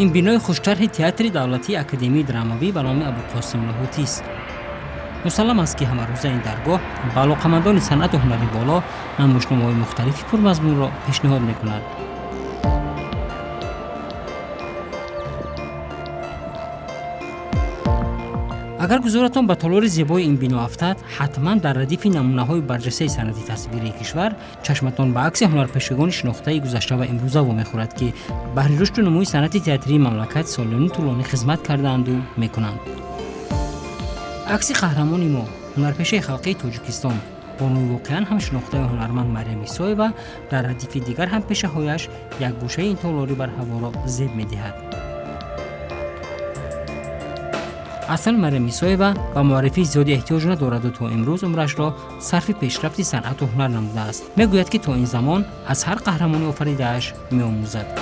این بینای خوشطرح تئاتر دولتی اکادمی دراماوی به نام ابوالقاسم لاهوتی است. مسلم است که همه این درگاه به علاقه‌مندان صنعت و هنری بالا نمایشنامه‌های مختلفی پرمضمون را پیشنهاد می‌کند. اگر گزارتان به تالار زیبای این بنا افتد، حتما در ردیف نمونه‌های برجسته صنعتی تصویری کشور چشمتان به عکس هنرپیشگان شناخته گذشته و امروزه وامیخورد که بهر رشد و نموی صنعت تئاتری مملکت سالانه طولانی خدمت کرده‌اند و می‌کنند. عکس قهرمان ما، هنرپیشه خلقی تاجیکستان، بانوی واقعا هم شناخته و هنرمند مریم ایسایeva در ردیف دیگر هم پیشه‌هایش یک گوشه این تالاری بر هوا را زیب می‌دهد. اصل مریم ایسایeva با معرفی زیادی احتیاج ندارد و تا امروز عمرش را صرف پیشرفت صنعت و هنر نموده است. میگوید که تا این زمان از هر قهرمانی آفریده‌اش می‌آموزد.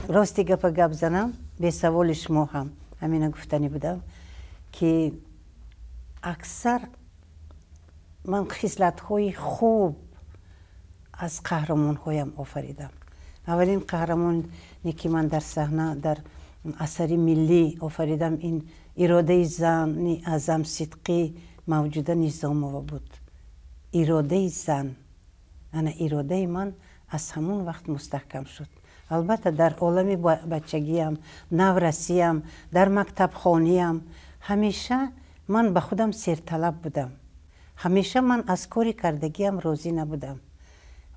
راستی گپ زنم به سوال شما هم همین گفتنی بودم که اکثر من خصلت‌های خوب از قهرمان‌هایم آفریدم. اولین قهرمانی که من در صحنه در اثری ملی آفریدم این اراده زن اعظم صدقی موجوده نظامова بود. اراده زن، انا اراده من از همون وقت مستحکم شد. البته در عالم بچگیم، نورسیم، در مکتب خانیم همیشه من به خودم سرطلب بودم. همیشه من از کاری کردگیم راضی نبودم.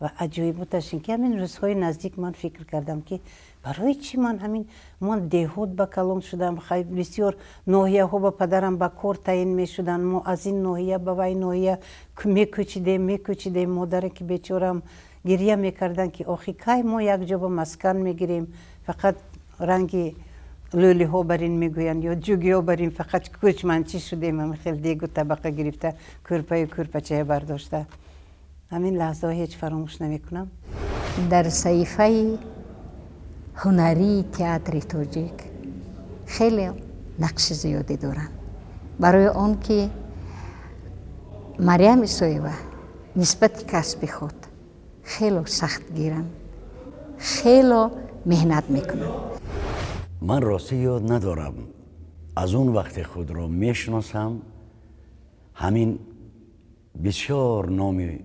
و عجیب بودش که همین روزهای نزدیک من فکر کردم که برای چی من دهود به کلام شدم. خیلی بسیار ناحیه ها با پدرم به کار تعیین می شدن. ما از این ناحیه به وی ناحیه میکوچیدیم. مادر که بیچارم گریه میکردن که آخی کی ما یک جا با مسکن میگیریم فقط رنگی لولی ها برین میگوین یا جوگی ها برین فقط کوچ منچی شدیم. هم خیلی دیگو طبقه گرفته کورپچه برداشته. همین لحظه هیچ فراموش نمیکنم. در صحیفه هنری تئاتر تاجیک خیلی نقش زیادی دارن. برای آن که مریم ایسایeva نسبت کسب خود خیلی سخت گیرن، خیلی مهنت میکنن. من راستی یاد ندارم از اون وقت خود را میشناسم همین بسیار نام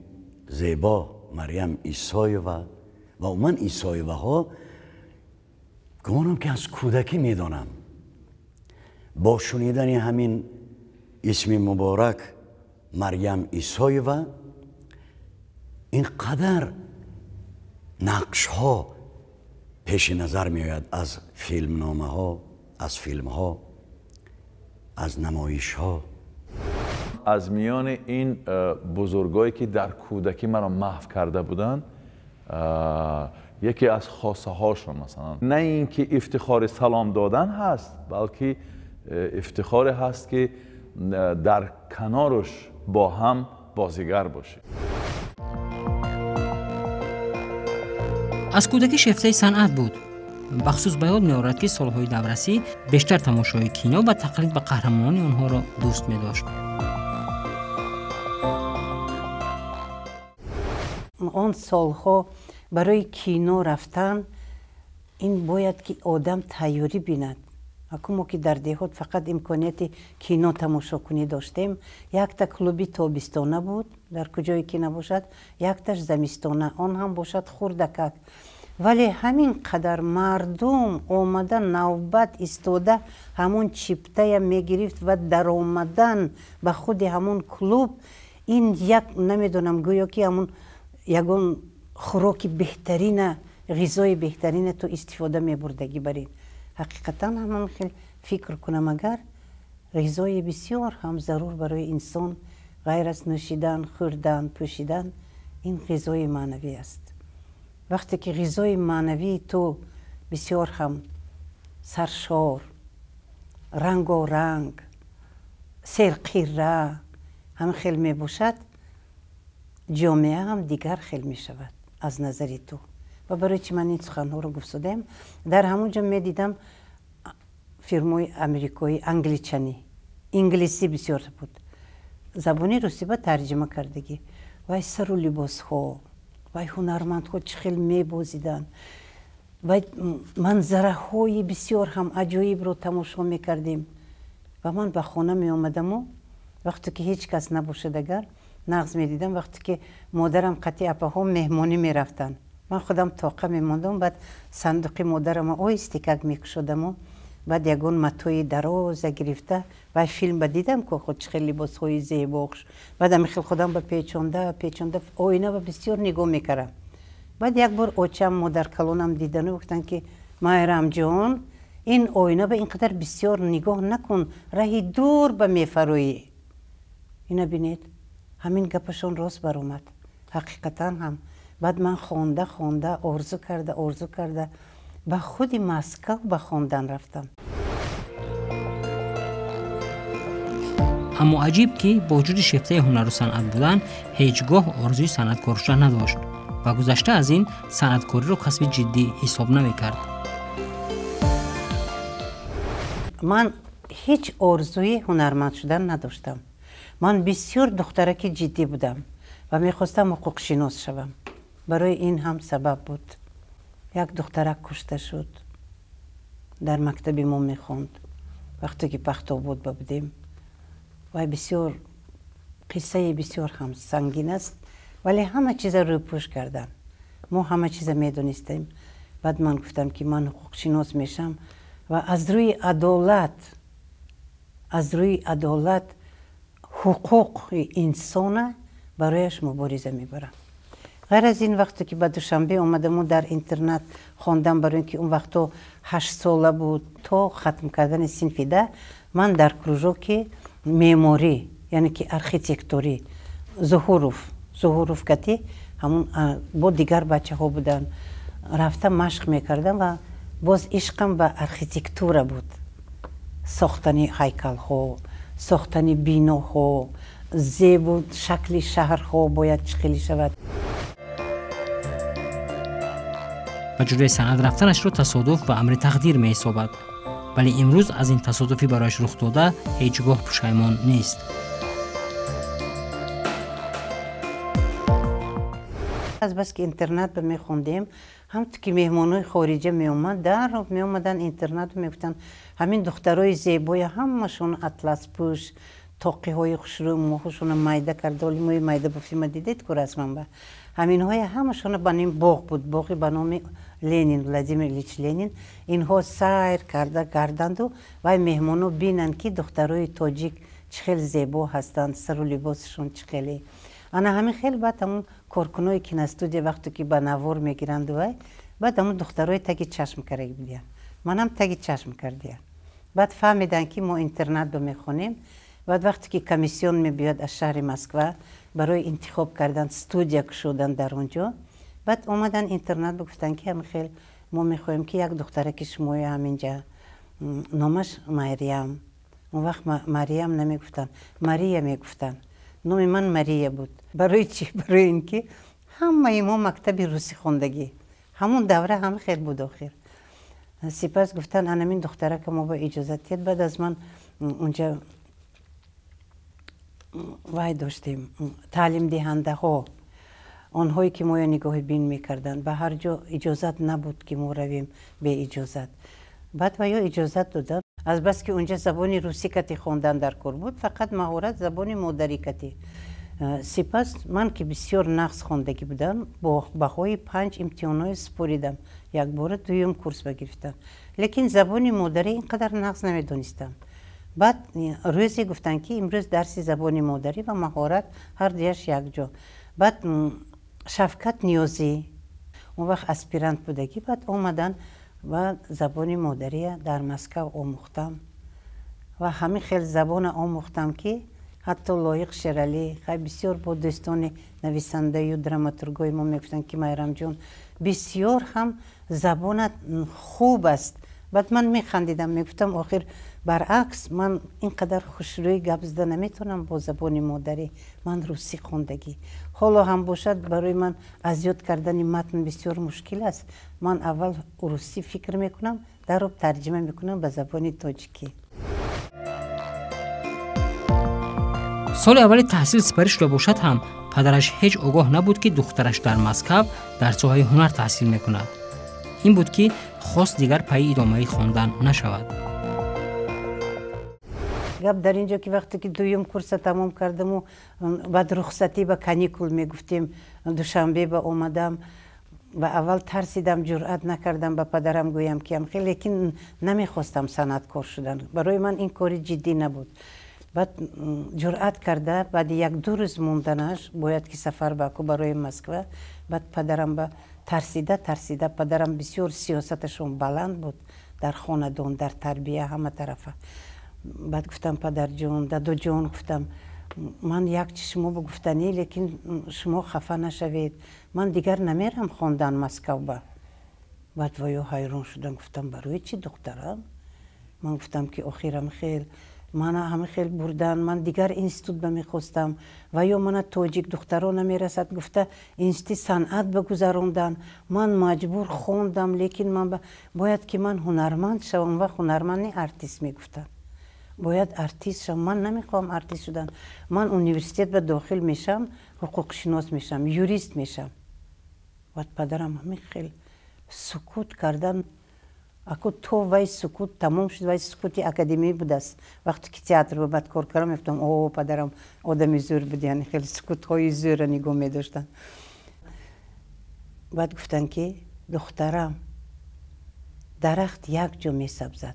زیبا مریم ایسایeva و من ایسایeva ها گمانم که از کودکی میدانم. با شنیدن همین اسم مبارک مریم ایسایeva اینقدر نقش ها پیش نظر می آید از فیلم نامه ها، از فیلم ها، از نمایش ها. از میان این بزرگایی که در کودکی مرا محو کرده بودند یکی از خاصه هاشون مثلا نه اینکه افتخار سلام دادن هست بلکه افتخار هست که در کنارش با هم بازیگر باشه. از کودکی شیفته صنعت بود. بخصوص به یاد می‌آورد که سالهای دبیرستانی بیشتر تماشای کینو و تقلید به قهرمانان آنها را دوست می‌داشت. آن سالها برای کینو رفتن این باید که آدم تیاری بیند. ما که در دهات فقط امکانیت کینو تماشا کنی داشتیم. یک تا کلوبی تابستانه بود در کجایی که نباشد، یک تاش زمستانه آن هم باشد خوردکک. ولی همین قدر مردم آمدن نوبت استاده همون چیپته میگرفت و در آمدن به خود همون کلوب این یک نمیدونم گویا که همون یگون خوراک بهترین غذای بهترین تو استفاده میبردگی برین. حقیقتا هم خیلی فکر کنم اگر غذای بسیار هم ضرور برای انسان غیر از نوشیدن، خوردن، پوشیدن این غذای معنوی است. وقتی که غذای معنوی تو بسیار هم سرشار، رنگ و رنگ، سرقیره هم خیلی می باشد جامعه هم دیگر خیلی می شود از نظری تو. و برای چی من این سخنها رو گفتم در همونجا می دیدم فیلم‌های امریکایی انگلیسی بسیار بود. زبانی روسی با ترجمه کردگی وای سر و لباس ها وای هنرمند ها چه خیلی می بازیدن. و منظره های بسیار هم عجایب رو تماشا میکردیم و من به خانه می آمدم و وقتی که هیچ کس نباشد اگر نغز می دیدم، وقتی که مادرم قطعی اپا ها مهمانی می رفتن من خودم طاقه می ماندم، بعد صندوق مادرم استیکک می کشدم و بعد یگون متوی دراز گرفته و فیلم بدیدم که خود خیلی لباس های زیباش، بعد خیلی خودم به پیچونده آینه و بسیار نگاه میکردم. بعد یک بار اوچم مادر کلونم دیدن و گفتن که مایرام جان این آینه به اینقدر بسیار نگاه نکن، راهی دور به میفرویی. اینا بینید همین گپشون راست برآمد حقیقتا هم. بعد من خونده آرزو کرده به خود مسکو به خواندن رفتم. اما عجیب که با وجود شیفته هنر و صنعت بودن هیچگاه آرزوی صنعتکار شدن نداشت و گذشته از این صنعتکاری رو کسب جدی حساب نمی‌کرد. من هیچ آرزوی هنرمند شدن نداشتم. من بسیار دخترک جدی بودم و میخواستم حقوق شناس شوم. برای این هم سبب بود. یک دخترک کشته شد. در مکتب ما میخوند. وقتی که پخت‌آباد بودیم و بسیار قصه بسیار هم سنگین است، ولی همه چیز رو پوش کردن. ما همه چیز میدونستیم. بعد من گفتم که من حقوق شناس میشم و از روی عدالت حقوق انسان برایش مبارزه میبرم. غیر از این وقتی که به دوشنبه اومدم و در اینترنت خواندم، برای اینکه اون وقتا 8 ساله بود تا ختم کردن صنف 10 من در کروژوک معماری یعنی که آرکیتکتوری ظهوروف کتی همون با دیگر بچه ها بودن رفتم مشق میکردم و باز عشقم به آرکیتکتور بود. ساختنی هیکل ها، ساختنی بیناها، زیبا شکل شهرها باید چخیلی شود. و جلوی صنعت رفتنش رو تصادف و امر تقدیر می حسابد، ولی امروز از این تصادفی برایش رخ داده هیچگاه پشیمان نیست. از بس که اینترنت رو میخوندیم، همونطور که مهمانای خارجی میومد در میومدن اینترنت رو میگفتن همین دخترای زیبای همشون اطلس پوش، تاقی های خوشرو، موهاشون مایده کرده، ولی موی مایده بفیلم دیدید که رسما به همین های همشون بنیم باغ بود، باغی به نام لنین، ولادیمیر ایلیچ لنین. اینها سیر کرده گردند و مهمانو بینن که دخترای تاجیک چخیلی زیبا هستند، سر و لباسشون چخیلی. انا همین خیلی بعد همون کارکنای کینستودیو وقتی که به نوار میگیرند و بعد همون دخترای تگی چشم کرده بودن، منم تگی چشم کردیم. بعد فهمیدن که ما اینترنت رو میخونیم. بعد وقتی که کمیسیون میبیاد از شهر مسکو برای انتخاب کردن استودیو شدن در اونجا، بعد اومدن اینترنت بگفتن که همین خیلی ما میخوایم که یک دختره که شمای همینجا نامش مریم، اون وقت مریم نمیگفتن ماریا میگفتن، نام من ماریا بود. برای چی؟ برای اینکه همه ما مکتب روسی خوندگی همون دوره هم خیلی بود آخر. سپس گفتن این دختره که ما با اجازت دید. بعد از من اونجا وای داشتیم تعلیم دهنده ها، آنهایی که ما نگاه بین میکردن، به هر جا اجازت نبود که ما رویم به اجازت. بعد و یا اجازت دادن، از بس که اونجا زبان روسی کتی خوندن در کار بود، فقط مهارت زبان مادری کتی. سپس من که بسیار نقص خوندگی بودم، با بهای 5 امتحانای سپریدم، یک بار دویم کورس بگرفتم، لیکن زبان مادری اینقدر نقص نمیدونستم. بعد روزی گفتن که امروز درس زبان مادری و مهارت هر دیش یک جا. بعد شفقت نیازی اون وقت اسپیرانت بودگی، بعد اومدن و زبان مادری در مسکو آموختم و همین خیلی زبان آموختم که حتی لایق شرالی خیلی بسیار با دوستان نویسنده و دراماتورگای ما میگفتن که مایرام جون بسیار هم زبانت خوب است. بعد من میخندیدم، میگفتم آخر برعکس من اینقدر خوشروی گپ زده نمیتونم با زبان مادری، من روسی خوندگی حالا هم باشد برای من از یاد کردن متن بسیار مشکل است. من اول روسی فکر میکنم، در ترجمه میکنم به زبان تاجیکی. سال اول تحصیل سپریش را باشد هم پدرش هیچ آگاه نبود که دخترش در مسکو در ساحه هنر تحصیل میکند. این بود که خواست دیگر پای ادامه خواندن نشود. گپ در اینجا که وقتی که دویم کورس تمام کردم و بعد رخصتی به کانیکول میگفتیم دوشنبه به اومدم و اول ترسیدم، جرئت نکردم به پدرم گویم که خیلی، لیکن نمیخواستم صنعتکار شدن، برای من این کاری جدی نبود. بعد جرئت کرده، بعد یک دو روز موندنش باید که سفر بکو برای مسکو. بعد پدرم به ترسیده پدرم بسیار سیاستشون بلند بود در خاندان، در تربیه، همه طرفه. بعد گفتم پدر جون، دادو جون، گفتم من یک چشمو بگفتنی، لیکن شما خفه نشوید، من دیگر نمیرم خواندن مسکو با. بعد وایو حیران شدم، گفتم برای چی دخترم؟ من گفتم که اخیرم خیل من همه خیل بردن، من دیگر اینستیتوت میخواستم و یا من توجیک دختران نمیرسد، گفته اینستی صنعت بگذروندن، من مجبور خوندم، لیکن من باید که من هنرمند شوم و هنرمند ارتیست میگفتن، باید ارتیست شوم. من نمیخوام ارتیست شدن، من اونیورسیتت به داخل میشم، حقوق شناس میشم، یوریست میشم. و پدرم همین خیلی سکوت کردن، اکو تو وای سکوت تمام شد، وای سکوتی اکادمی بود است. وقتی که تئاتر رو بعد کار کردم گفتم اوه پدرم آدمی زور بود، یعنی خیلی سکوت های زور نگاه می داشتن. بعد گفتن که دخترم درخت یک جا می سبزد،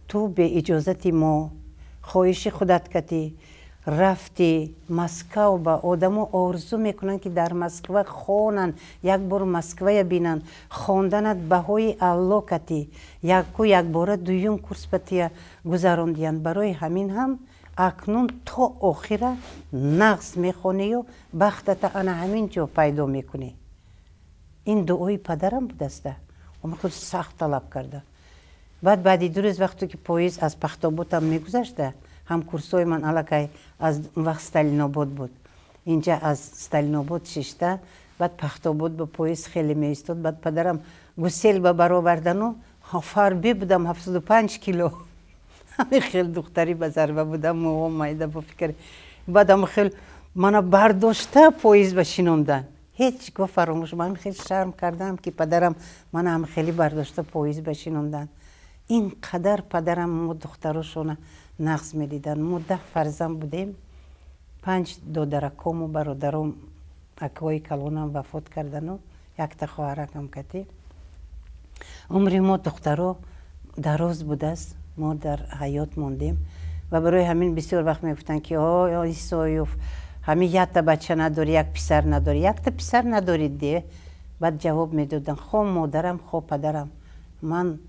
تو به اجازت ما خواهش خودت کردی رفتی مسکو، با آدمو آرزو میکنن که در مسکو خونن، یک بار مسکو بینن، خواندنت بهای الله کتی، یک بار دویم کورس بتیا گذراندین. برای همین هم اکنون تا آخره نقص میخونی و بختت انا همین جا پیدا میکنی. این دعای پدرم بود است و من خود سخت طلب کرده. بعدی دو روز وقتی که پاییز از پختابود هم میگذشته، هم کورسای من علاقه از وقت استالیناباد بود، اینجا از استالیناباد ششته، بعد پختابود به پاییز خیلی می ایستاد. بعد پدرم گسیل به برآوردن و فربی بودم 75 کیلو، همین خیلی دختری به ضربه بودم، موام مایده با فکر. بعد هم خیلی منو برداشته پاییز بشینوندن، هیچ گفت فراموش. من خیلی شرم کردم که پدرم من هم خیلی برداشته پاییز بشینوندن. این قدر پدرم ما دختراشونه نقص میدیدن. ما 10 فرزند بودیم، 5 دادرکام و برادرام اکوای کلونم وفات کردن و یک تا خواهرکم کتی. عمر ما دخترها دراز بود است، ما در حیات موندیم و برای همین بسیار وقت میگفتن که ایسایوف همین یک تا بچه نداری، یک پسر نداری، یک تا پسر ندارید دیگه. بعد جواب میدادن خواه مادرم خواه پدرم، من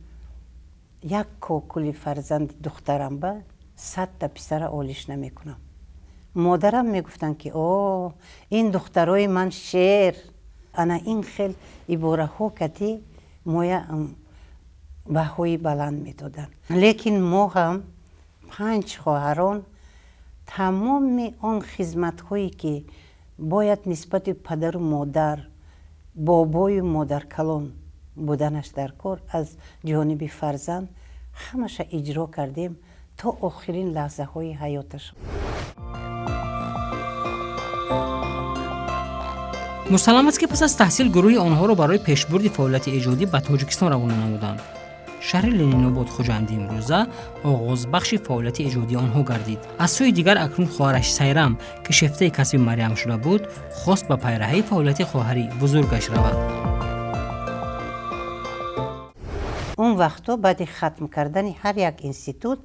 یک کوکولی فرزند دخترم با 100 تا پسر آلیش نمی کنم. مادرم میگفتن که اوه این دخترای من شیر. انا این خیلی عباره ها کتی مویا بهایی بلند میدادن. لیکن ما هم 5 خواهران تمام آن خدمت هایی که باید نسبت پدر و مادر، بابای و مادر کلان بودنش در کار از جانب فرزند همش اجرا کردیم تا آخرین لحظه های حیاتش. مسلم است که پس از تحصیل گروه آنها را برای پیشبرد فعالیت ایجادی به تاجیکستان روانه نمودند. شهر لنیناباد خوجندی امروزه آغاز بخش فعالیت ایجادی آنها گردید. از سوی دیگر اکنون خواهرش سیرم که شفته کسب مریم شده بود، خواست به پیرهی فعالیت خواهری بزرگش رود. اون وقتا بعد ختم کردن هر یک انستیتوت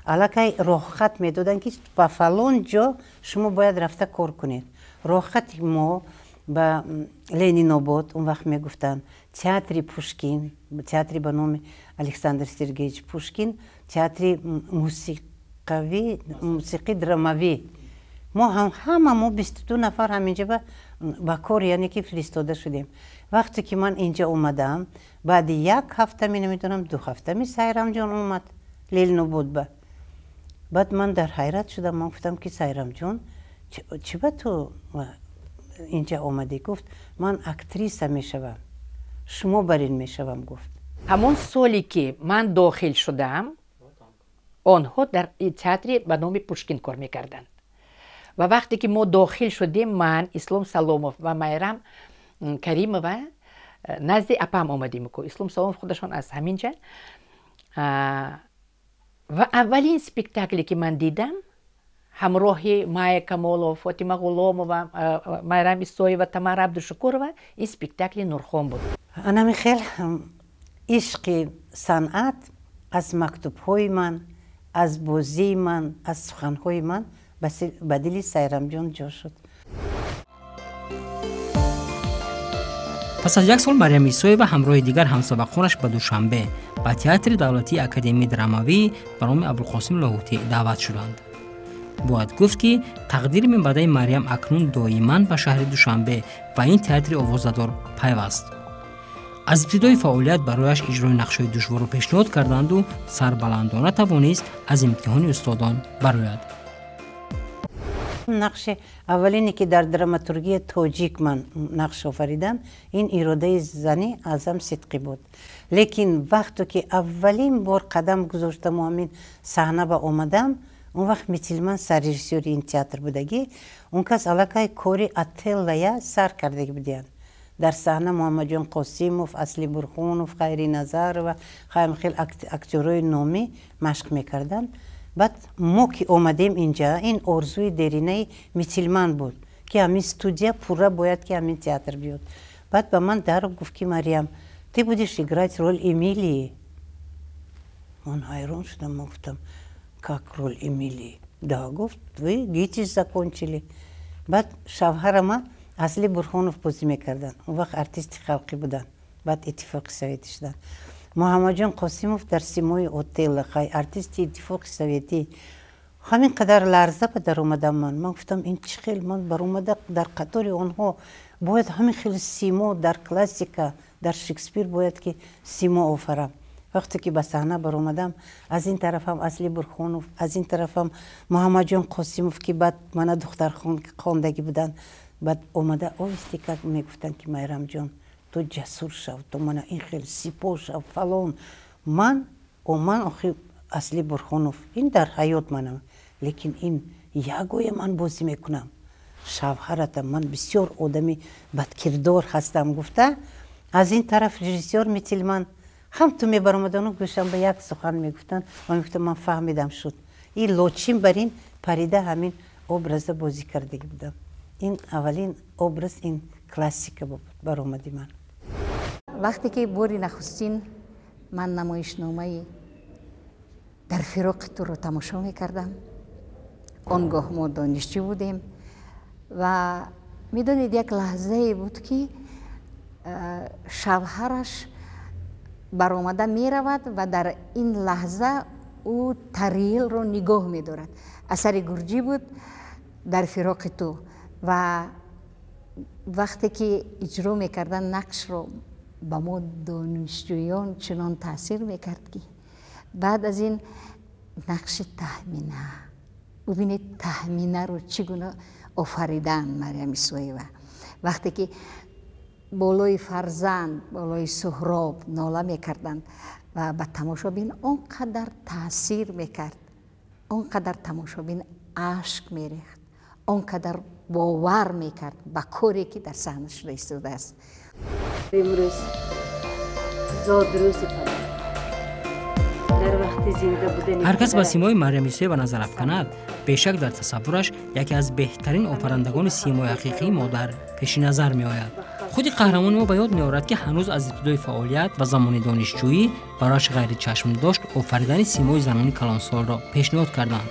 علاقه راه خط میدادن که با فلان جا شما باید رفته کار کنید. راه خط ما به لنیناباد اون وقت میگفتن تئاتر پوشکین، تئاتر به نام الکساندر سرگیچ پوشکین، تئاتر موسیقی دراموی. ما همه 22 نفر همینجا با کار یعنی که فرستاده شدیم. وقتی که من اینجا اومدم بعد 1 هفته می نمیدونم 2 هفته می سیرم جان اومد لنیناباد. بعد من در حیرت شدم، من گفتم که سیرم جان چی به تو اینجا اومدی؟ گفت من اکتریس میشوم، شما برین میشوم. گفت همون سالی که من داخل شدم آنها در تئاتر به نام پوشکین کار میکردند و وقتی که ما داخل شدیم من، اسلام سلاموف و میرم کریمова نزد اپم آمدیم که اسلام سوام خودشان از همینجا. و اولین سپکتاکلی که من دیدم همراه مایا کمالوف، فاطمه غلامова، майрам исоева، тамара عبدالشکورова، این سپکتاکل نورخان بود. انا میخیل عشق صنعت از مکتوب‌های من، از بازی من، از سخن‌های من به دل سایرام جان جا شد. پس از یک سال مریم عیسویeva همراه دیگر همسبقانش به دوشنبه به تئاتر دولتی اکادمی دراماوی به نام ابوالقاسم لاهوتی دعوت شدند. باید گفت که تقدیر منبعه مریم اکنون دائما به شهر دوشنبه و این تئاتر آوازه‌دار پیوست. از ابتدای فعالیت برایش اجرای نقش‌های دشوار را پیشنهاد کردند و سربلندانه توانست از امتحان استادان برآید. نقش اولینی که در دراماتورگی تاجیک من نقش آفریدم این اراده زنی اعظم صدقی بود. لیکن وقتی که اولین بار قدم گذاشتم و همین صحنه به آمدم، اون وقت میتیلمن سرریژیسور این تئاتر بودگی، اون کس علاقه کاری اتلیا سر کردگی بودن. در صحنه محمد جان قاسموف، اصلی برخونوف، خیری نظر و خیلی اکتورای نامی مشق میکردن. بعد ما که اومدیم اینجا این آرزوی درینه میتیلمن بود که همین استودیا پورا باید که همین تئاتر بیاد. بعد به من در گفت که مریم ти будешь играть роль Эмилии. من حیران شدم. من گفتم как роль Эмилии؟ да گفت вы گیتیش закончили. بعد شوهر ما اصلی برخونوف بازی میکردن، اون وقت ارتیست خلقی بودن، بعد اتفاق سویتی شدن. محمد جان قاسموف در سیمای هتل خیلی ارتیست اتفاق سویتی. همین قدر لرزه به در اومدم. من گفتم این چه خیلی من بر اومده در قطار آنها باید همین خیلی سیما در کلاسیکا در شکسپیر باید که سیما آفرم. وقتی که به صحنه بر اومدم از این طرف هم اصلی برخونوف، از این طرف هم محمد جان قاسموف که بعد من دختر خواندگی بودن، بعد اومده آویستی که میگفتن که میرم جان تو جسور شو، تو من این خیلی سیپو شو فلان. من آخی اصلی برخونوف این در حیات منم، لیکن این یگوی من بازی میکنم. شوهرتم من بسیار آدمی بدکردار هستم گفته. از این طرف رژیسور میتیلمن هم تو میبرمدن و گوشم به یک سخن میگفتن و میگفتم من فهمیدم شد. این لوچیم بر این پریده همین ابرز بازی کردگی بودم. این اولین ابرز این کلاسیک بود بر اومدی من. وقتی که باری نخستین من نمایشنامه در فراق تو رو تماشا میکردم، آنگاه ما دانشجو بودیم و میدونید یک لحظه بود که شوهرش برآمده میرود و در این لحظه او تریل رو نگاه میدارد. اثر گرجی بود در فراق تو و وقتی که اجرا میکردن نقش رو با ما دانشجویان چنان تاثیر میکرد که بعد از این نقش تهمینه، ببینید تهمینه رو چگونه آفریدن مریم عیسویeva. وقتی که بالای فرزند، بالای سهراب ناله میکردن و به تماشابین آنقدر تاثیر میکرد، آنقدر تماشابین اشک میریخت، آنقدر باور میکرد به کاری که در صحنه‌اش ایستاده است. امروز زاد روزی پدر در وقتی زنده بودن هر کس به سیمای مریم عیسویeva نظر افکند بیشک در تصورش یکی از بهترین آفرندگان سیمای حقیقی ما در پیش نظر می آید. خود قهرمان ما به یاد می آورد که هنوز از ابتدای فعالیت و زمان دانشجویی برایش غیر چشم داشت آفریدن سیمای زنانی کلانسال را پیشنهاد کردند.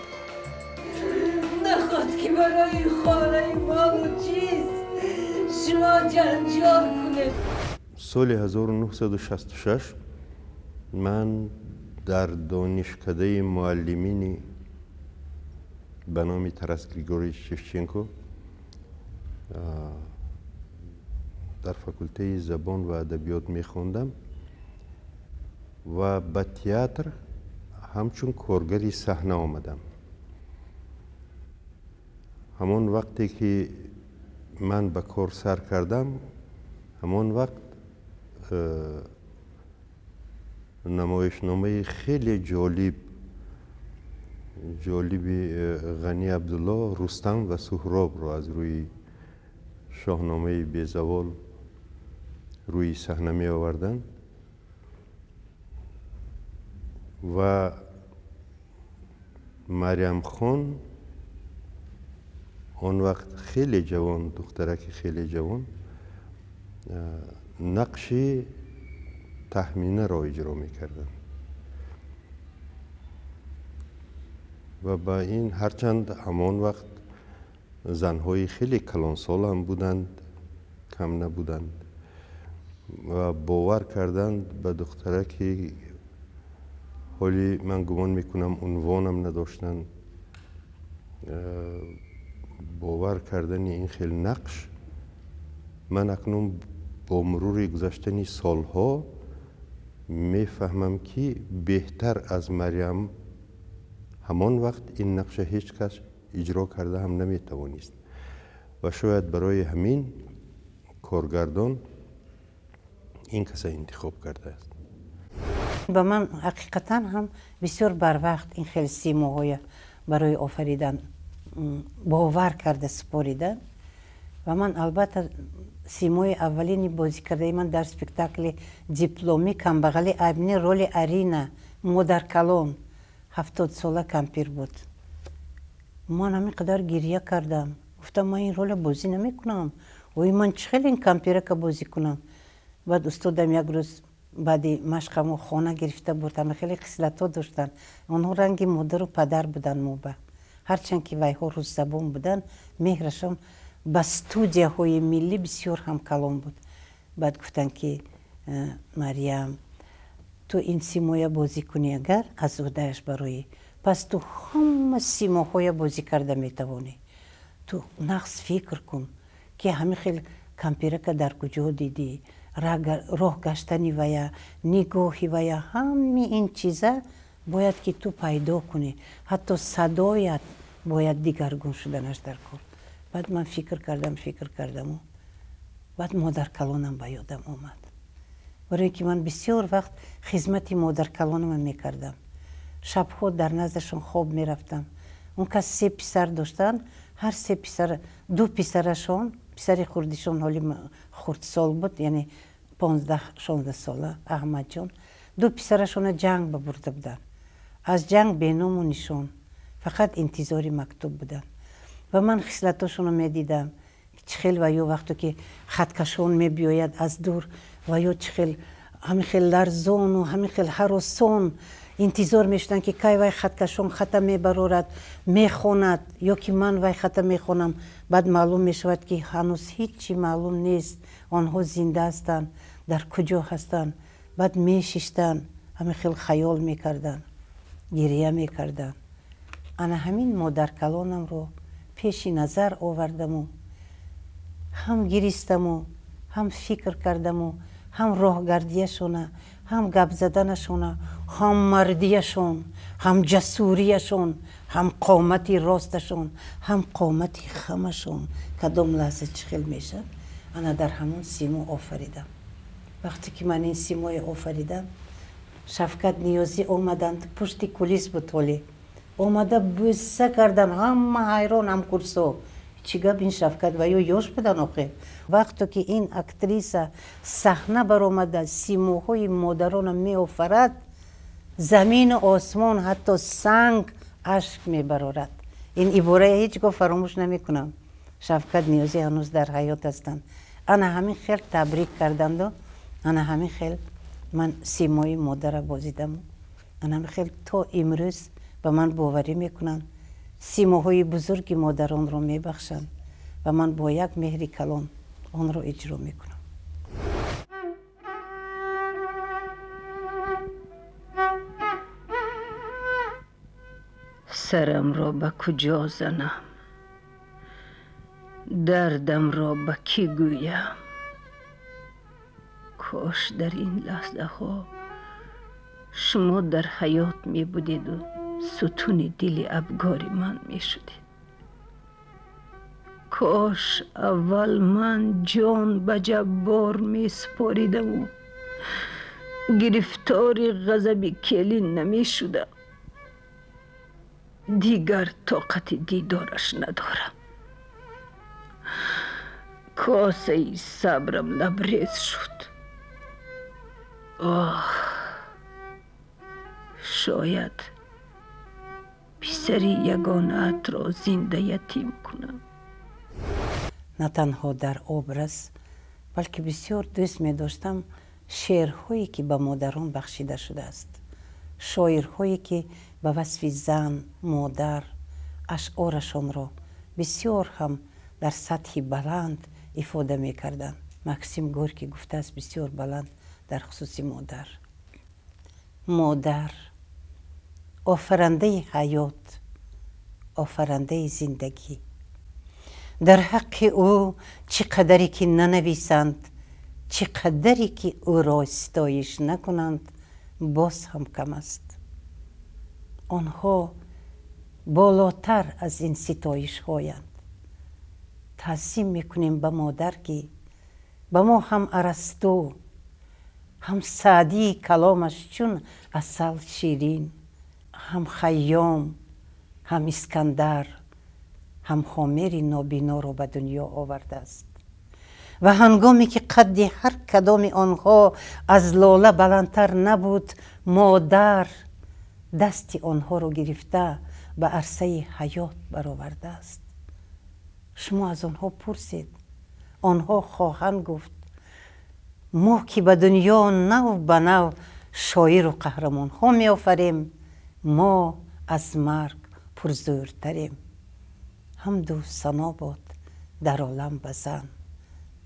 نخواد که برای خانه مال و چیز شما جنجال کنه. سال 1966 من در دانشکده معلمینی به نام تراس گریگوری شفچنکو در فاکولته زبان و ادبیات میخوندم و به تئاتر همچون کارگری صحنه آمدم. همون وقتی که من به کار سر کردم، همون وقت نمایشنامه خیلی جالب غنی عبدالله، رستم و سهراب رو از روی شاهنامه بیزوال روی صحنه می آوردن و مریم خان آن وقت خیلی جوان، دخترک خیلی جوان، نقش تهمینه را اجرا می کردن و با این هرچند همان وقت زنهای خیلی کلانسال هم بودند، کم نبودند و باور کردند به دخترکی، حالی من گمان میکنم عنوانم نداشتن، باور کردن این خیلی نقش. من اکنون با مرور گذشتن سالها میفهمم که بهتر از مریم همان وقت این نقش هیچ کس اجرا کرده هم نمیتوانست و شاید برای همین کارگردان این کس انتخاب کرده است. با من حقیقتا هم بسیار بر وقت این خیلی سیماهای برای آفریدن باور کرده سپاریدن و من البته سیمای اولینی بازی کرده من در سپکتاکل دیپلومی کمبغلی ابنی رول ارینا مادر کلون 70 ساله کمپیر بود. من همینقدر گریه کردم، گفتم من این رول بازی نمی کنم و من چخیل این کمپیره که بازی کنم. بعد استادم یک روز بعدی مشقمو خانه گرفته بود، همه خیلی خصلت‌ها داشتن، آنها رنگ مادر و پدر بودن موبه، هرچند که ویها روز زبان بودن مهرشان به استودیوهای ملی بسیار هم کلان بود. بعد گفتن که مریم تو این سیمای بازی کنی اگر از ودایش برای، پس تو همه سیماهای بازی کرده میتوانی. تو نقص فکر کن که همه خیلی کمپیره که در کجا دیدی، راه گشتنی ویا، نگاهی ویا، همه این چیزا باید که تو پیدا کنی. حتی صدایت باید دیگرگون شدنش در کار. بعد من فکر کردم و بعد مادر کلانم به یادم آمد، برای که من بسیار وقت خدمت مادر کلانم میکردم. شبها در نزدشون خواب میرفتم. اون که 3 پسر داشتن، هر 3 پسر، 2 پسرشون، پسر خردشون حالی خردسال بود، یعنی 15-16 ساله، احمد جان، 2 پسرشون جنگ ببرده بودن. از جنگ بینام و نشان، فقط انتظاری مکتوب بودن و من خصلتاشون رو میدیدم چخیل و یا وقتی که خطکشان میبیاید از دور و یا چخیل همین خیل لرزان و همین خیل هراسان انتظار میشدن که کی وای خطکشان خطا میبرارد میخواند یا که من وای خطا میخوانم. بعد معلوم میشود که هنوز هیچی معلوم نیست، آنها زنده هستند، در کجا هستند. بعد میشیشتن، همین خیل خیال میکردن، گریه میکردن. انا همین مادر کلانم رو پیش نظر آوردم و هم گریستم و هم فکر کردم و هم راهگردیشونه، هم گپ زدنشونه، هم مردیشون، هم جسوریشون، هم قامتی راستشون، هم قامتی خمشون کدام لحظه چخیل میشه. انا در همون سیما آفریدم. وقتی که من این سیمای آفریدم، شفقت نیازی آمدند، پشت کلیس بود حالی آمده بوسه کردن، همه حیران، هم کرسو چی گپ این شفقت و یوش بدن آخه. وقتی که این اکتریسه صحنه بر آمده سیماهای مادران می آفرد، زمین و آسمان حتی سنگ اشک می برارد. این عباره هیچگاه فراموش نمی کنم. شفقت نیازی هنوز در حیات هستند. انا همین خیل تبریک کردند و انا همین خیل من سیمای مادر بازیدم. انا همین خیل تا امروز به من باوری میکنن سیماهای بزرگی مادران رو میبخشن و من با یک مهری کلان آن رو اجرا میکنم. سرم را به کجا زنم، دردم را به کی گویم. کاش در این لحظه ها شما در حیات می بودید و ستون دل ابگار من می شدید. کاش اول من جان به جبار می سپاریدم و گرفتار غضب کلین نمی شدم. دیگر طاقت دیدارش ندارم. کاسه صبرم لبریز شد. شاید پسری یگانه‌ات را زنده یتیم کنم. نه تنها در ابرز بلکه بسیار دوست می داشتم شعرهایی که به مادران بخشیده شده است، شاعرهایی که به وصف زن، مادر اشعارشان را بسیار هم در سطح بلند افاده می کردند. مکسیم گورکی گفته است بسیار بلند در خصوص مادر: مادر آفرنده حیات، آفرنده زندگی. در حق او چه قدری که ننویسند، چه قدری که او را ستایش نکنند، باز هم کم است. آنها بالاتر از این ستایش هایند. تعظیم میکنیم به مادر که به ما هم ارسطو، هم سعدی کلامش چون عسل شیرین، هم خیام، هم اسکندر، هم هامر نابینا را به دنیا آورده است. و هنگامی که قد هر کدام آنها از لاله بلندتر نبود، مادر دست آنها را گرفته به عرصه حیات برآورده است. شما از آنها پرسید، آنها خواهند گفت ما که به دنیا نو به نو شاعر و قهرمان ها می آفریم، ما از مرگ پرزورتریم. حمد و ثنا باد در عالم به زن،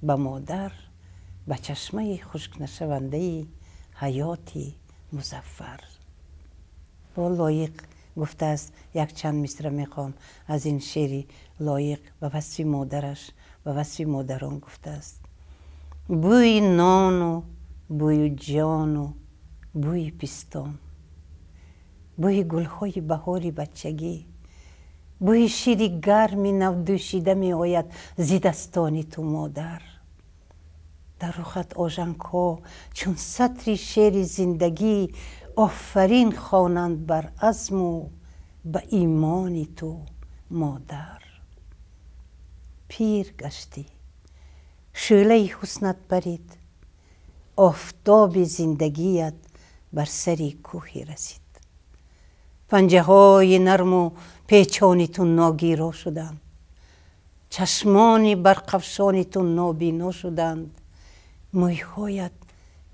به مادر، به چشمه خشک نشونده حیاتی مظفر. با لایق گفته است یک چند مصرع میخوام از این شعری لایق به وصف مادرش، به وصف مادران گفته است: بوی نان و بوی جان و بوی پستان، بوی گلهای بهاری بچگی، بوی شیر گرمی نو دوشیده می آید زی دستان تو مادر. در رخت آژنگ ها چون سطری شعر زندگی، آفرین خوانند بر عزم و به ایمان تو مادر. پیر گشتی، شعله حسنت برید، آفتاب زندگیت بر سری کوهی رسید. پنجه های نرم و پیچانی تو ناگیرا شدند، چشمانی برقفشانی تو نابینا شدند. مویهایت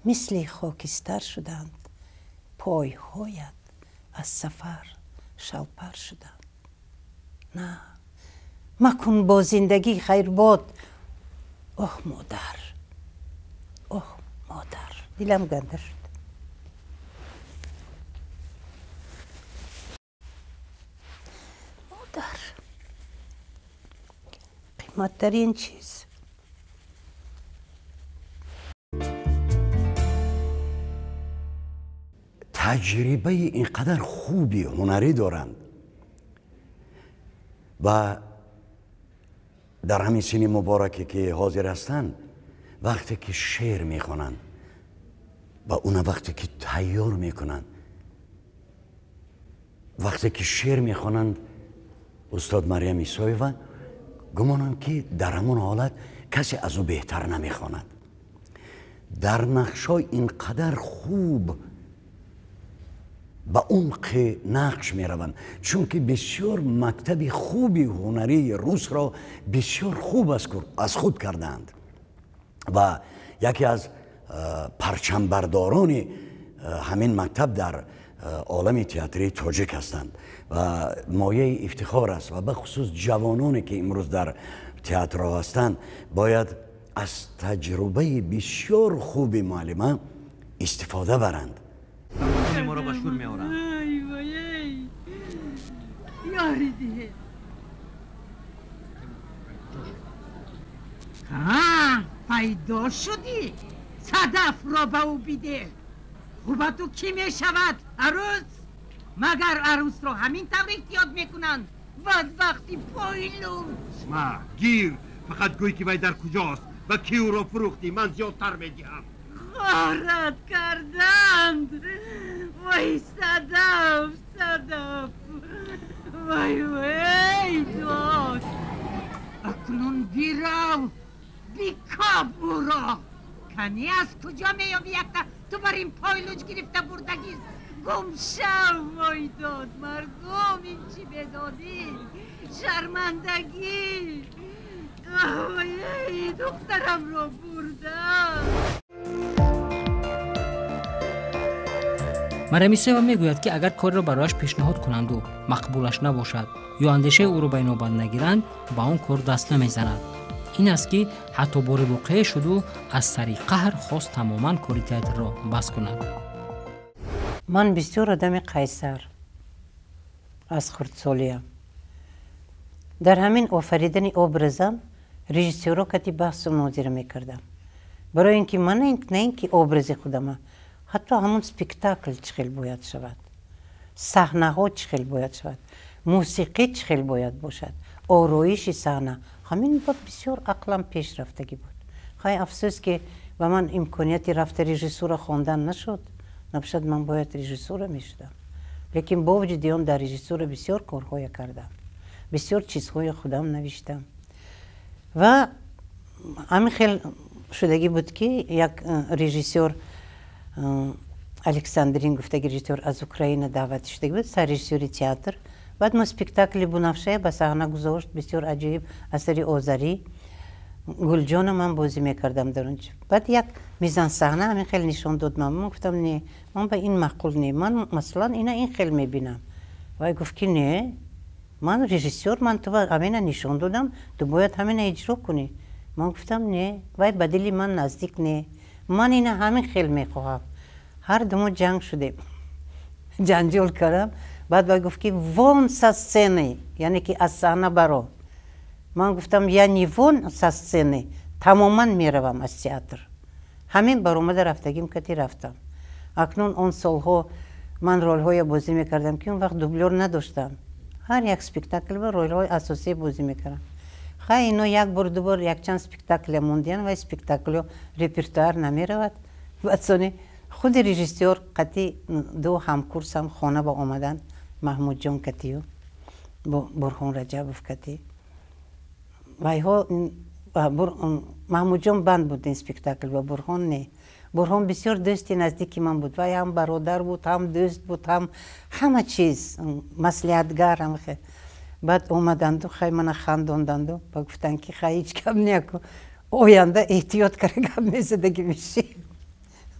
مثل خاکستر شدند، پایهایت از سفر شلپر شدند. نه، مکن با زندگی خیر باد. اوه مادر، اوه مادر، دلم گنده شد. مادر قیمت‌ترین چیز. تجربه اینقدر خوبی هنری دارند و در همین سین مبارکه که حاضر هستند، وقتی که شعر میخوانند و اون وقتی که تیار میکنند، وقتی که شعر میخوانند استاد مریم عیسایی‌وا، گمانم که در همون حالت کسی از او بهتر نمیخواند. در نقشای اینقدر خوب با عمق نقش می روند، چون که بسیار مکتب خوبی هنری روس را بسیار خوب از خود کردند و یکی از پرچم برداران همین مکتب در عالم تئاتری تاجیک هستند و مایه افتخار است و به خصوص جوانانی که امروز در تئاتر هستند باید از تجربه بسیار خوب معلم استفاده برند. ما رو بشور می آورن. ای وای یاری دیه. پیدا شدی؟ صدف را به او بیده. خوبه تو کی می شود؟ عروس؟ مگر عروس را همین طور احتیاط میکنند؟ بدبختی پایلون. اسمع گیر، فقط گوی که باید در کجاست و کی او را فروختی، من زیادتر میدیم. غارت کردند. وای صدف صدف، وای وای داد. اکنون بیرو بیکاب او را. کنی از کجا میابی یک تو بر این پایلوچ گرفته بردگی گم شو وایداد مرگم این چی بدادی شرمندگی ای دخترم رو بردم. مریم ایسایوا میگوید که اگر کاری را برایش پیشنهاد کنند و مقبولش نباشد یا اندیشه او را به نوبت نگیرند با آن کار دست نمیزند. این است که حتی بار واقعه شد و از سر قهر خواست تماما کاری تئاتر را بس کند. من بسیار آدم قیصر از خردسالیم. در همین آفریدن ابرزم رژیسورا کتی بحث و مناظره میکردم برای اینکه من نه اینکه ابرز خودم حتی همون سپیکتاکل چخیل باید شود، صحنه ها چخیل باید شود، موسیقی چخیل باید باشد، آرایش صحنه، همین با بسیار عقلم پیش رفتگی بود. خیلی افسوس که و من امکانیتی رفت رژیسور خواندن نشد، نباشد من باید رژیسور میشدم. لیکن با وجود آن در رژیسور بسیار کارهای کردم، بسیار چیزهای خودم نوشتم و همین خیلی شدگی بود که یک رژیسور الکساندرین گفتگی رژیسور از اوکراین دعوت شده بود سر رژیسوری تئاتر. بعد ما سپیکتاکل بنفشه به صحنه گذاشت بسیار عجیب اثری آذری گلجان من بازی میکردم در اونجا. بعد یک میزان صحنه همین خیلی نشان داد من گفتم نه من به این معقول نه، من مثلا این خیلی میبینم. و گفت که نه من رژیسور من تو همین نشان دادم تو باید همین اجرا کنی. من گفتم نه وای بدلی من نزدیک نه، من این همین خیلی میخواهم. هر دو جنگ شده جنجال کردم. بعد وای گفت که وان سسنه یعنی که از صحنه برو. من گفتم یعنی وان سسنه تماما میروم از تئاتر. همین بر اومده رفتگیم کتی رفتم. اکنون اون سالها من رول های بازی میکردم که اون وقت دوبلور نداشتم. هر یک سپیکتاکل با رول های اساسی بازی میکردم. خیلی اینو یک بار دو بار یک چند سپیکتاکل موندین و سپیکتاکل رپرتوار نمیرود. بعد خود رژیسور قطعی دو همکورس هم خانه با آمدن، محمود جان کتی و برهان رجبوف کتی. وایها محمود جان بند بود این سپیکتاکل و برهان نه. برهان بسیار دوستی نزدیکی من بود، وای هم برادر بود هم دوست بود هم همه چیز مصلحتگر هم. بعد اومدند و خیلی من خنداندند و گفتن که خیلی هیچ کم نیکو آینده احتیاط کرده کم میزدگی میشی.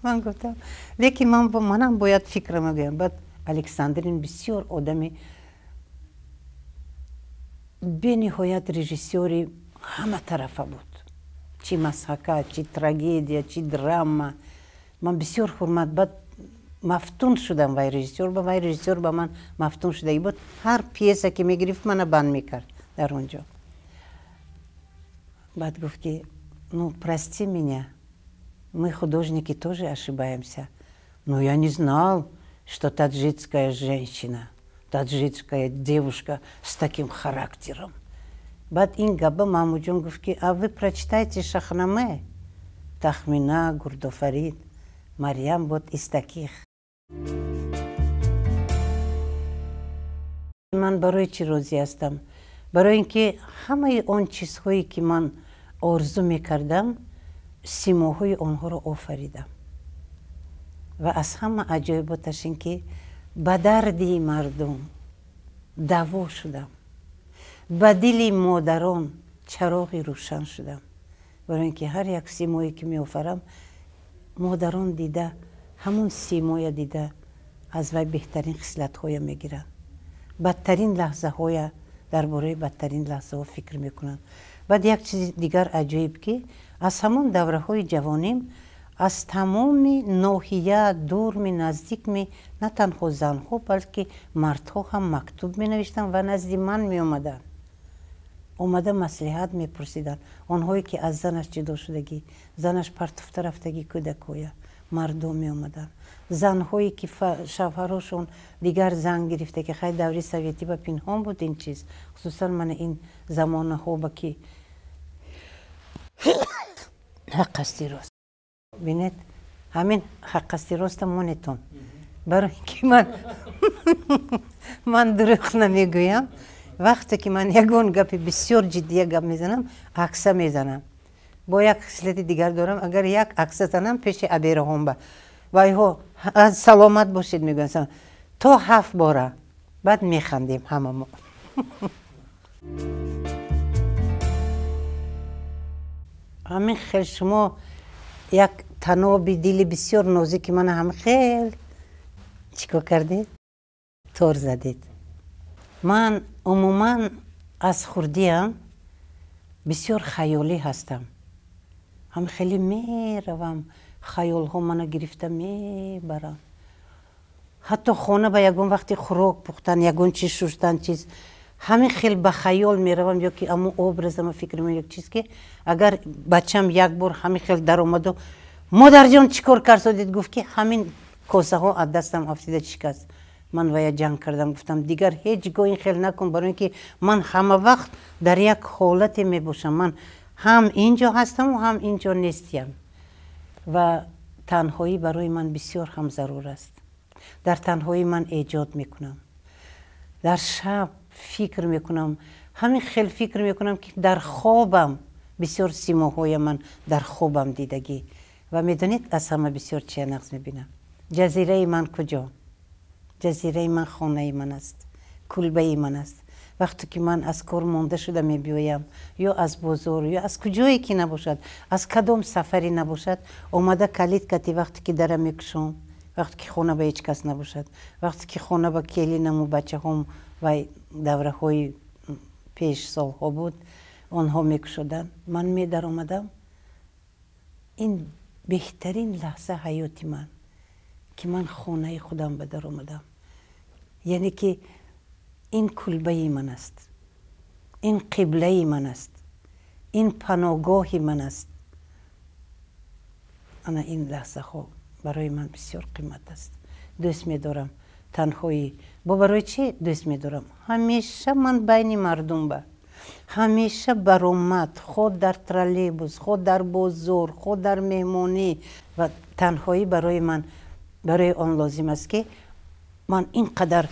من گفتم لیکن منم باید فکرم بگم. بعد الکساندرین بسیار آدمی به نهایت رژیسوری همه طرفه بود، چی مسحکه چی تراژدی چی دراما. من بسیار حرمت بعد مفتون شدم وای رژیسور با وای رژیسور با من مفتون شده بود. هر پیسه که میگرفت منو بند میکرد در اونجا. بعد گفت که ну прости меня, мы художники тоже ошибаемся, но я не знал, что таджикская женщина, таджикская девушка с таким характером. بعد این گبه محمود جان گفت که а вы прочитайте شاهنامه تخمینه گردآفرید مریم بود из таких. من برای چی راضی هستم؟ برای اینکه همه آن چیزهایی که من آرزو میکردم سیماهای آنها رو آفریدم و از همه عجایباتش این که به دردی مردم دوا شدم، به دل مادران چراغی روشن شدم. برای اینکه هر یک سیمایی که می آفرم مادران دیده همون سیمای دیده از وی بهترین خصلت های میگیرن، بدترین لحظه های درباره بدترین لحظه ها فکر میکنن. بعد یک چیز دیگر عجیب که از همون دوره های جوانیم از تمام ناحیه دور می نزدیک می نه تنها زنها بلکه مردها هم مکتوب می نوشتن و نزد من می اومدن، اومده مصلحت می پرسیدن. آنهایی که از زنش جدا شدگی، زنش پرتفته رفتگی کودکویه، مردم می اومدن. زنهایی که شوهراشون دیگر زن گرفته که خیلی دوره سویتی با پنهان بود این چیز، خصوصا من این زمانه ها با که حق استی راست بینید همین حق استی راست مونتون. برای اینکه من دروغ نمیگویم. وقتی که من یگون گپی بسیار جدی گپ میزنم عکس میزنم. با یک خصلت دیگر دارم، اگر یک عکس زنم پیش ابیرهم با وایها از سلامت باشید میگن تا 7 باره بعد میخندیم همه ما. همین خیلی شما یک تنابی دلی بسیار نازک من هم خیلی چیکار کردید؟ تار زدید. من عموما از خردیم بسیار خیالی هستم. هم خیلی میروم، خیال ها منو گرفته میبرم. حتی خانه با یگون وقتی خوراک پختن، یگون چیز شستن چیز، همین خیلی به خیال میروم. یا که امو ابرزم فکر من یک چیز که اگر بچم یک بار همین خیلی در اومد و مادر جان چیکار کردید؟ گفت که همین کاسه ها از دستم افتاده شکست. من ویا جنگ کردم، گفتم دیگر هیچگاه این خیلی نکن، برای اینکه من همه وقت در یک حالت می باشم. من هم اینجا هستم و هم اینجا نیستم و تنهایی برای من بسیار هم ضرور است. در تنهایی من ایجاد میکنم، در شب فکر میکنم، همین خیلی فکر میکنم که در خوابم بسیار سیماهای من در خوابم دیدگی و میدونید از همه بسیار چه نقص میبینم. جزیره من کجا؟ جزیره من خانه من است، کلبه من است. وقتی که من از کار مونده شده میبیایم یا از بازار یا از کجایی که نباشد، از کدام سفری نباشد، اومده کلید کتی وقتی که درم میکشم، وقتی که خانه به هیچ کس نباشد، وقتی که خانه با کلینم و بچه هم و دوره های پیش سال ها بود آنها میکشدن، من میدر آمدم. این بهترین لحظه حیاتی من که من خانه خودم به در آمدم. یعنی که این کلبه من است، این قبله من است، این پناهگاه من است. انا این لحظه ها برای من بسیار قیمت است. دوست می‌دارم تنهایی. برای چی دوست می‌دارم؟ همیشه من بین مردم با، همیشه برآمد، خود در ترالیبوس، خود در بازار، خود در مهمانی. و تنهایی برای من برای آن لازم است که من اینقدر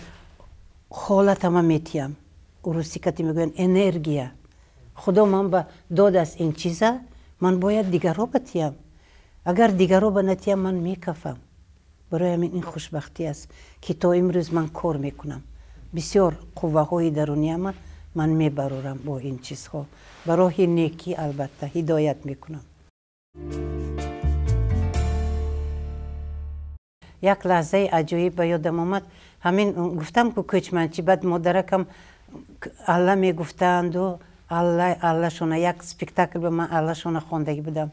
حالتم میتیم. روسی کتی میگوین انرژیا. خدا من با داد از این چیزا، من باید دیگر رو بتیم. اگر دیگر رو بنتیم من میکفم. برای من این خوشبختی است که تا امروز من کار میکنم. بسیار قوه های درونی من میبرورم با این چیزها. برای نیکی البته هدایت میکنم. یک لحظه عجیب به یادم آمد. همین گفتم که کوچمنچی بعد مادرکم الله میگفتند و الله شونه یک سپیکتاکل به من الله شونه خواندگی بودم.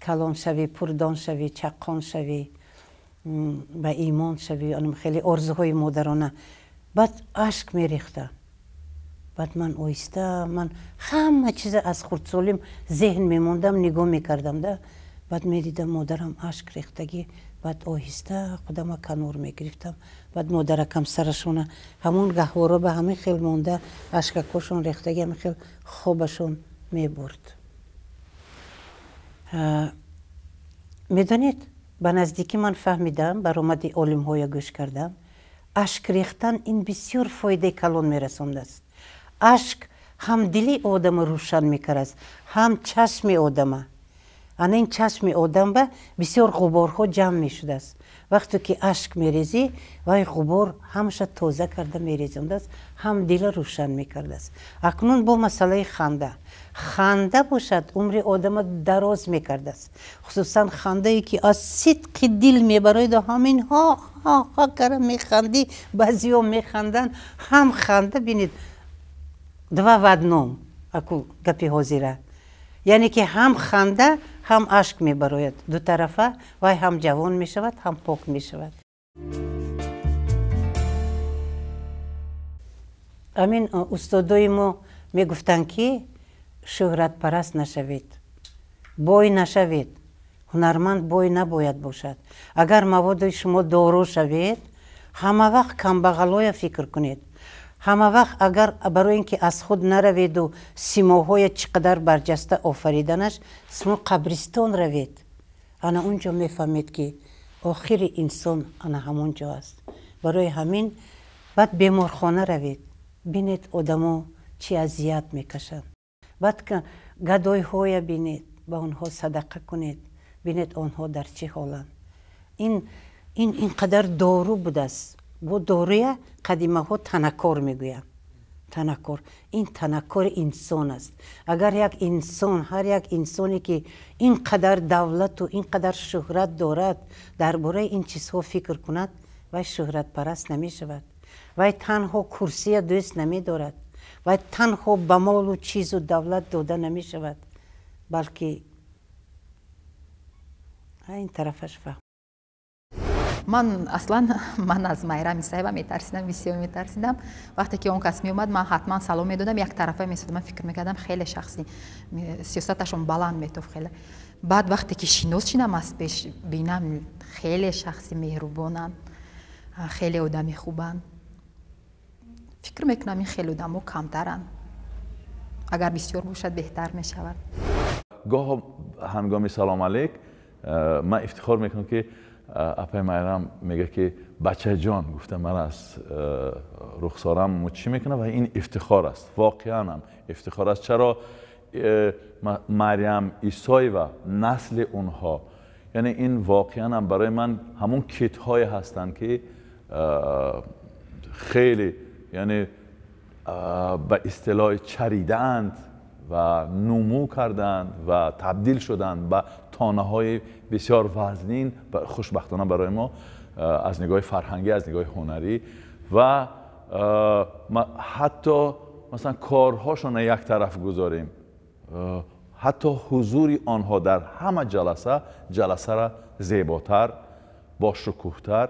کلان شوی، پردان شوی، چقان شوی، به ایمان شوی. آنم خیلی آرزوهای مادرانه. بعد اشک میریختم. بعد من آیسته من همه چیز از خردسالیم ذهن میموندم، نگاه میکردم ده. بعد میدیدم مادرم اشک ریختگی. بعد آهسته خودم کنار میگرفتم. بعد مادرکم سرشونه همون گهواره به همین خیل مونده، اشککاشون ریختگی همین خیل خوابشون میبرد. میدونید به نزدیکی من فهمیدم، برآمد علم های گوش کردم، اشک ریختن این بسیار فایده کلان میرسونده است. اشک هم دلی آدم روشن میکرد، هم چشم آدم. انا این چشم آدم به بسیار غبارها جمع میشده است. وقتی که اشک میریزی و این غبار همشه تازه کرده میریزنده است، هم دل روشن میکرده است. اکنون با مسئله خنده باشد عمر آدم دراز میکرده است. خصوصا خنده ای که از صدق دل میبرید و همین ها کرده میخندی. بعضی ها میخندن هم خنده بینید دو ودنام اکو گپی حاضره. یعنی که هم خنده هم اشک میبراید دو طرفه و هم جوان میشود هم پاک میشود. امین استادای ما میگفتن که شهرت پرست نشوید، بای نشوید، هنرمند بای نباید باشد. اگر مواد شما دارو شوید همه وقت کم بغلای فکر کنید. همه وقت اگر برای اینکه از خود نروید و سیماهای چقدر برجسته آفریدنش شما قبرستان روید، انا اونجا میفهمید که آخر انسان انا همونجا است. برای همین بعد بیمارخانه روید، بینید آدمو چی اذیت میکشند. بعد گدای های بینید، با اونها صدقه کنید، بینید آنها در چه حالند. اینقدر دارو بوده است. با داروی قدیمه ها تنکر میگویم. تنکر، این تنکر انسان است. اگر یک انسان، هر یک انسانی که اینقدر دولت و اینقدر شهرت دارد درباره این چیزها فکر کند، وای شهرت پرست نمی شود، وای تنها کرسی دوست نمی دارد، وای تنها به مال و چیز و دولت داده نمی شود، بلکه این طرفش فهم. من از майрам исаева метарсидам, бисёр метарсидам. вақте ки он кас меомад ман ҳатман салом медодам, як тарафа месодам. ман фикр мекардам хеле шахсӣ, сиёсаташон баланд метофт хеле. баъд вақте ки шинос шидам аз пеш бинам хеле шахси меҳрубонанд, хеле одами хубанд. фикр мекунам ин хеле одамо камтаранд. агар бисёр бошад беҳтар мешавад. гоҳо ҳангоми салом алейк ман ифтихор мекунам ки апай майрам мега ки бачаҷон, гуфтам ман аз рухсорам мучӣ мекунам ва ин ифтихор аст, воқеан ҳам ифтихор аст. чаро марям исоева насли онҳо, яъне ин воқеан ҳам барои ман ҳамон китҳое ҳастанд ки хеле яъне ба истилоҳи чаридаанд ва нумӯ карданд ва табдил шуданд ба тонаҳои бисёр вазнин, хушбахтона барои мо аз нигоҳи фарҳангӣ, аз нигоҳи ҳунарӣ ва ҳатто масалан корҳошона як тараф гузорем, ҳатто ҳузури онҳо дар ҳама ҷаласара зеботар, бошукӯҳтар.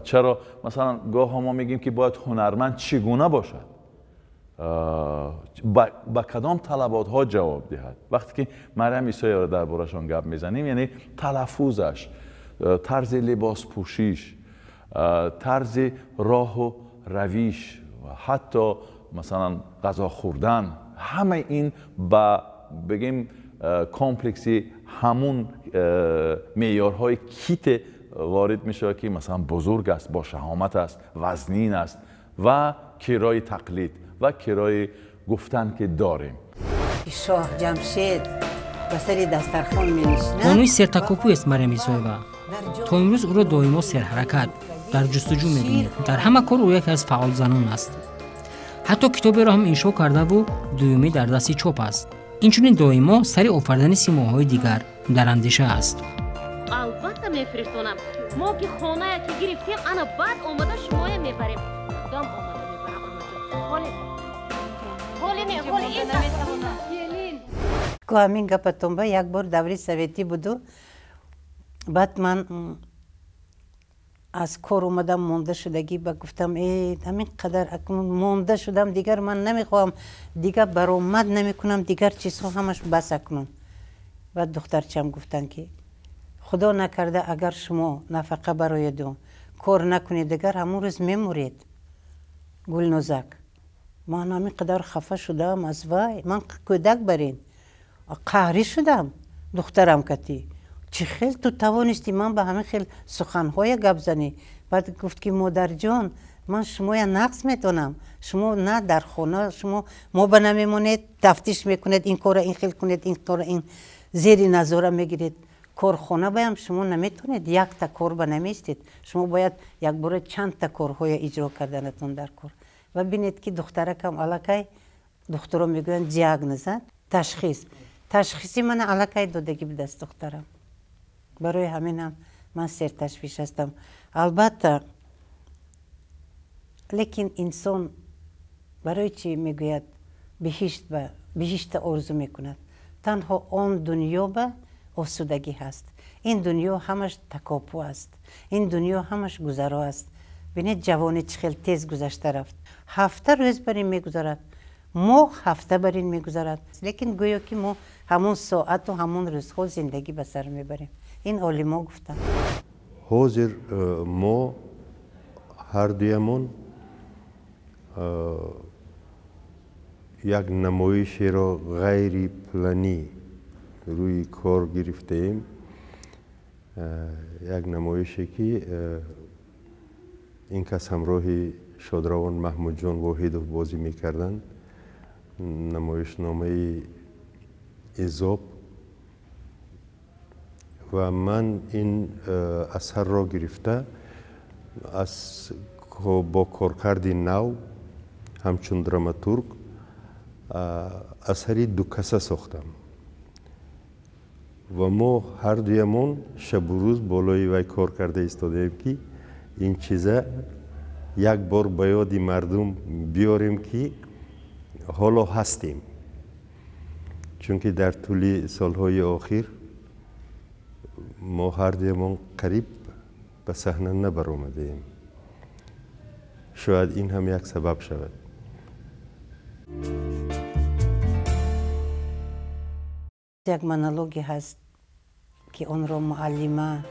чаро масалан гоҳо мо мегӯем ки бояд ҳунарманд чӣ гуна бошад, ба кадом талаботҳо ҷавоб диҳад. вақте ки марям исоева дарборашон гап мезанем, яъне талаффузаш, тарзи либоспӯшиш, тарзи роҳу равиш, ҳатто масалан ғазо хӯрдан, ҳамаи ин ба бигем комплекси ҳамун меъёрҳои ките ворид мешавад ки масалан бузург аст, бошаҳомат аст, вазнин аст ва кирои тақлид ва кирои гуфтан ки дорем. шоҳ ҷамшед ба сари дастархон менишинад. бонуи сертакопӯ аст марям исоева. то имрӯз ӯро доимо серҳаракат, дар ҷустуҷӯ мебинед. дар ҳама кор ӯ яке аз фаъолзанон аст. ҳатто китоберо ҳам иншо кардаву дуюмӣ дар дасти чоп аст. инчунин доимо сари офардани симоҳои дигар дар андеша аст. албатта мефиристонам. мо ки хонае ки гирифтем, ана баъд омада шумоя мебарем. кудам омада мебарам анаҷон? ҳамин гапатон ба як бор даври советӣ буду. баъд ман аз кор омадам монда шудагӣ, ба гуфтам ҳамин қадар акнун монда шудам, дигар ман намехоҳам, дигар баромад намекунам, дигар чизҳо ҳамаш бас акнун. баъд духтарчам гуфтанд ки худо накарда агар шумо нафақа барояду кор накунед, дигар ҳамун рӯз мемуред. гулнозак, ман ҳамин қадар хафа шудам аз вай, ман кӯдак барин қаҳрӣ шудам. духтарам кати чӣ хел ту тавонисти ман ба ҳамин хел суханҳоя гап занӣ? баъд гуфт ки модарҷон, ман шумоя нақс метонам, шумо на дар хона шумо мо ба намемонед, тафтиш мекунед, ин кора ин хел кунед, ин кора ин зери назора мегиред. корхона баям шумо наметонед якта кор ба наместед, шумо бояд якбора чандта корҳоя иҷро карданатон дар кор. ва бинед ки духтаракам аллакай, духтуро мегӯянд диагноза, ташхиси мана аллакай додагӣ будааст духтарам. барои ҳаминам ман серташвиш ҳастам. албатта лекин инсон барои чӣ мегӯяд биҳишта орзу мекунад? танҳо он дунё ба осудагӣ ҳаст. ин дунё ҳамаш такопу аст, ин дунё ҳамаш гузаро аст. бинед ҷавони чӣ хел тез гузашта рафт. ҳафта рӯз бар ин мегузарад, моҳ ҳафта бар ин мегузарад, лекин гӯё ки мо ҳамон соату ҳамон рӯзҳо зиндагӣ ба сар мебарем. ин олимо гуфтанд. ҳозир мо ҳардуямон як намоишеро ғайри планӣ рӯи кор гирифтаем. як намоише ки ин кас ҳамроҳи шодравон маҳмудҷон воҳидов бозӣ мекарданд. намоишномаи изоб و من این اثر را گرفته با کارکردی نو همچون دراماتورگ اثری دو کسه ساختم و ما هر دویمون شب و روز بالای وی کار کرده ایستادیم که این چیزه یک بار به یاد مردم بیاریم که حالا هستیم، چون که در طول سالهای آخر ما هر دویمون قریب به صحنه نبر آمدیم. شاید این هم یک سبب شود. یک مونولوگی هست که اون رو معلمه